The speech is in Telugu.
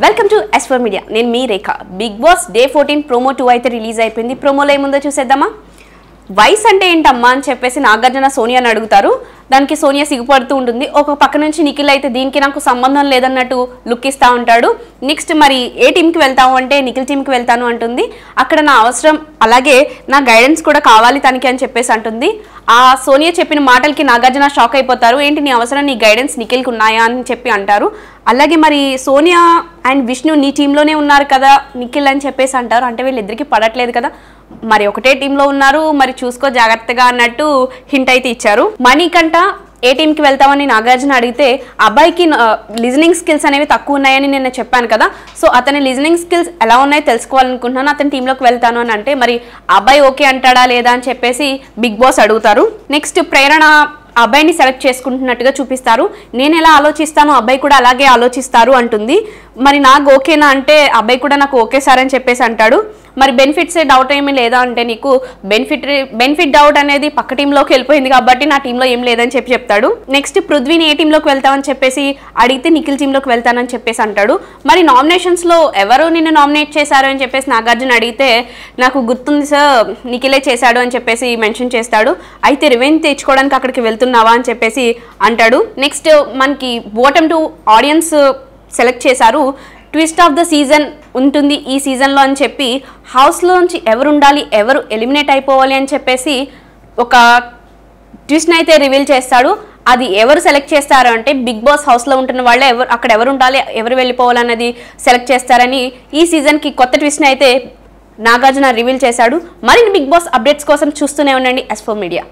Welcome to S4 media. నేను మీ రేఖ. బిగ్ బాస్ డే 14 ప్రోమో 2 అయితే రిలీజ్ అయిపోయింది. ప్రోమోలో ఏముందో చూసేద్దామా. వయసు అంటే ఏంటమ్మా అని చెప్పేసి నాగార్జున సోనియాని అడుగుతారు. దానికి సోనియా సిగ్గుపడుతూ ఉంటుంది. ఒక పక్క నుంచి నిఖిల్ అయితే దీనికి నాకు సంబంధం లేదన్నట్టు లుక్ ఇస్తూ ఉంటాడు. నెక్స్ట్ మరి ఏ టీంకి వెళ్తావు అంటే నిఖిల్ టీంకి వెళ్తాను అంటుంది. అక్కడ నా అవసరం అలాగే నా గైడెన్స్ కూడా కావాలి తనకి అని చెప్పేసి అంటుంది. ఆ సోనియా చెప్పిన మాటలకి నాగార్జున షాక్ అయిపోతారు. ఏంటి నీ అవసరం, నీ గైడెన్స్ నిఖిల్కి ఉన్నాయా అని చెప్పి అంటారు. అలాగే మరి సోనియా అండ్ విష్ణు నీ టీంలోనే ఉన్నారు కదా నిఖిల్ అని చెప్పేసి అంటారు. అంటే వీళ్ళిద్దరికి పడట్లేదు కదా, మరి ఒకటే టీంలో ఉన్నారు, మరి చూసుకో జాగ్రత్తగా అన్నట్టు హింట్ అయితే ఇచ్చారు. మణికంఠ ఏ టీంకి వెళ్తామని నాగార్జున అడిగితే అబ్బాయికి లిజనింగ్ స్కిల్స్ అనేవి తక్కువ ఉన్నాయని నేను చెప్పాను కదా, సో అతని లిజనింగ్ స్కిల్స్ ఎలా ఉన్నాయో తెలుసుకోవాలనుకుంటున్నాను, అతని టీంలోకి వెళ్తాను అని అంటే మరి అబ్బాయి ఓకే అంటాడా లేదా అని చెప్పేసి బిగ్ బాస్ అడుగుతారు. నెక్స్ట్ ప్రేరణ అబ్బాయిని సెలెక్ట్ చేసుకుంటున్నట్టుగా చూపిస్తారు. నేను ఎలా ఆలోచిస్తానో అబ్బాయి కూడా అలాగే ఆలోచిస్తారు అంటుంది. మరి నాకు ఓకేనా అంటే అబ్బాయి కూడా నాకు ఓకే సార్ అని చెప్పేసి అంటాడు. మరి బెనిఫిట్స్ డౌట్ ఏమీ లేదా అంటే నీకు బెనిఫిట్ డౌట్ అనేది పక్క టీంలోకి వెళ్ళిపోయింది కాబట్టి నా టీంలో ఏం లేదని చెప్తాడు. నెక్స్ట్ పృథ్వీని ఏ టీంలోకి వెళ్తామని చెప్పేసి అడిగితే నిఖిల్ టీంలోకి వెళ్తానని చెప్పేసి అంటాడు. మరి నామినేషన్స్లో ఎవరు నిన్ను నామినేట్ చేశారు అని చెప్పేసి నాగార్జున అడిగితే నాకు గుర్తుంది సార్, నిఖిలే చేశాడు అని చెప్పేసి మెన్షన్ చేస్తాడు. అయితే రివెంజ్ తెచ్చుకోవడానికి అక్కడికి వెళ్తున్నావా అని చెప్పేసి అంటాడు. నెక్స్ట్ మనకి బాటమ్ 2 ఆడియన్స్ సెలెక్ట్ చేశారు. ట్విస్ట్ ఆఫ్ ద సీజన్ ఉంటుంది ఈ సీజన్లో అని చెప్పి హౌస్లోంచి ఎవరు ఉండాలి, ఎవరు ఎలిమినేట్ అయిపోవాలి అని చెప్పేసి ఒక ట్విస్ట్ని అయితే రివీల్ చేస్తాడు. అది ఎవరు సెలెక్ట్ చేస్తారు అంటే బిగ్ బాస్ హౌస్లో ఉంటున్న వాళ్ళే అక్కడ ఎవరు ఉండాలి, ఎవరు వెళ్ళిపోవాలన్నది సెలెక్ట్ చేస్తారని ఈ సీజన్కి కొత్త ట్విస్ట్ని అయితే నాగార్జున రివీల్ చేశాడు. మరిన్ని బిగ్ బాస్ అప్డేట్స్ కోసం చూస్తూనే ఉండండి S4 మీడియా.